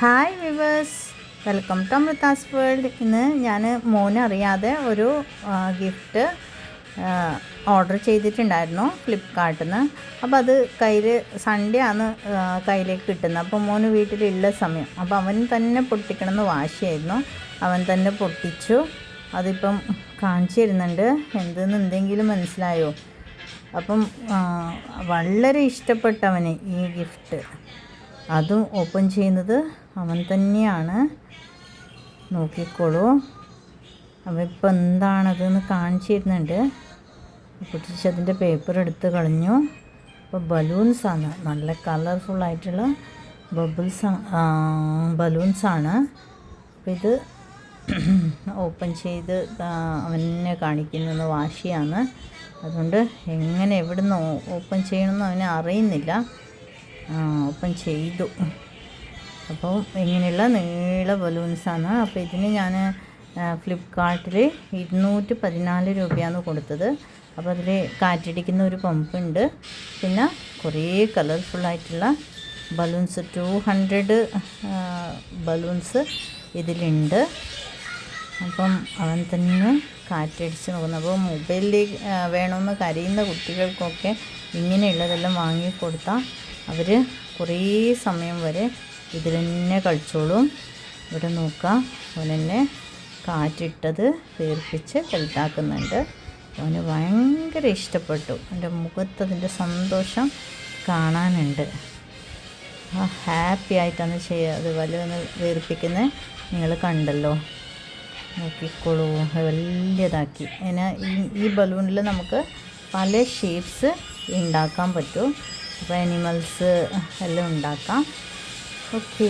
Hi viewers, welcome to Amrutha's world. ഇന്ന് ഞാൻ മോനറിയാതെ ഒരു ഗിഫ്റ്റ് ഓർഡർ ചെയ്തിട്ടുണ്ടായിരുന്നു ഫ്ലിപ്കാർട്ടിൽ നിന്ന്. അപ്പോൾ അത് സൺഡേ ആണ് കയ്യിലേക്ക് കിട്ടുന്നത്. അപ്പോൾ മോന് വീട്ടിലുള്ള സമയം, അപ്പോൾ അവൻ തന്നെ പൊട്ടിക്കണമെന്ന് വാശിയായിരുന്നു. അവൻ തന്നെ പൊട്ടിച്ചു. അതിപ്പം കാണിച്ചു തരുന്നുണ്ട്. എന്തെങ്കിലും മനസ്സിലായോ? അപ്പം വളരെ ഇഷ്ടപ്പെട്ടവന് ഈ ഗിഫ്റ്റ്. അതും ഓപ്പൺ ചെയ്യുന്നത് അവൻ തന്നെയാണ്. നോക്കിക്കോളൂ. അവൻ ഇപ്പം എന്താണതെന്ന് കാണിച്ചു തരുന്നുണ്ട്. പൊട്ടിച്ചതിൻ്റെ പേപ്പർ എടുത്ത് കളഞ്ഞു. അപ്പോൾ ബലൂൺസാണ്, നല്ല കളർഫുള്ളായിട്ടുള്ള ബലൂൺസാണ്. അപ്പോൾ ഇത് ഓപ്പൺ ചെയ്ത് അവനെ കാണിക്കുന്നത് വാശിയാണ്. അതുകൊണ്ട് എവിടുന്ന് ഓപ്പൺ ചെയ്യണമെന്ന് അവന് അറിയുന്നില്ല. ഓപ്പൺ ചെയ്തു. അപ്പോൾ ഇങ്ങനെയുള്ള നീള ബലൂൺസാണ്. അപ്പോൾ ഇതിന് ഞാൻ ഫ്ലിപ്കാർട്ടിൽ 214 രൂപയാണ് കൊടുത്തത്. അപ്പോൾ അതിൽ കാറ്റടിക്കുന്ന ഒരു പമ്പുണ്ട്. പിന്നെ കുറേ കളർഫുള്ളായിട്ടുള്ള ബലൂൺസ് 200 ബലൂൺസ് ഇതിലുണ്ട്. അപ്പം അവൻ തന്നെ കാറ്റടിച്ച് നോക്കുന്നു. അപ്പോൾ മൊബൈലിൽ വേണമെന്ന് കരയുന്ന കുട്ടികൾക്കൊക്കെ ഇങ്ങനെയുള്ളതെല്ലാം വാങ്ങിക്കൊടുത്താൽ അവർ കുറേ സമയം വരെ ഇതിൽ തന്നെ കളിച്ചോളും. ഇവിടെ നോക്കാം, അവൻ തന്നെ കാറ്റിട്ടത് വീർപ്പിച്ച് വലുതാക്കുന്നുണ്ട്. അവന് ഭയങ്കര ഇഷ്ടപ്പെട്ടു. എൻ്റെ മുഖത്തതിൻ്റെ സന്തോഷം കാണാനുണ്ട്. ഹാപ്പി ആയിട്ടാണ് അത് വലുതൊന്ന് വീർപ്പിക്കുന്നത്. നിങ്ങൾ കണ്ടല്ലോ, നോക്കിക്കോളൂ. വലിയതാക്കി. ഈ ബലൂണിൽ നമുക്ക് പല ഷേപ്സ് ഉണ്ടാക്കാൻ പറ്റും. അപ്പോൾ ആനിമൽസ് എല്ലാം ഉണ്ടാക്കാം. ഓക്കെ.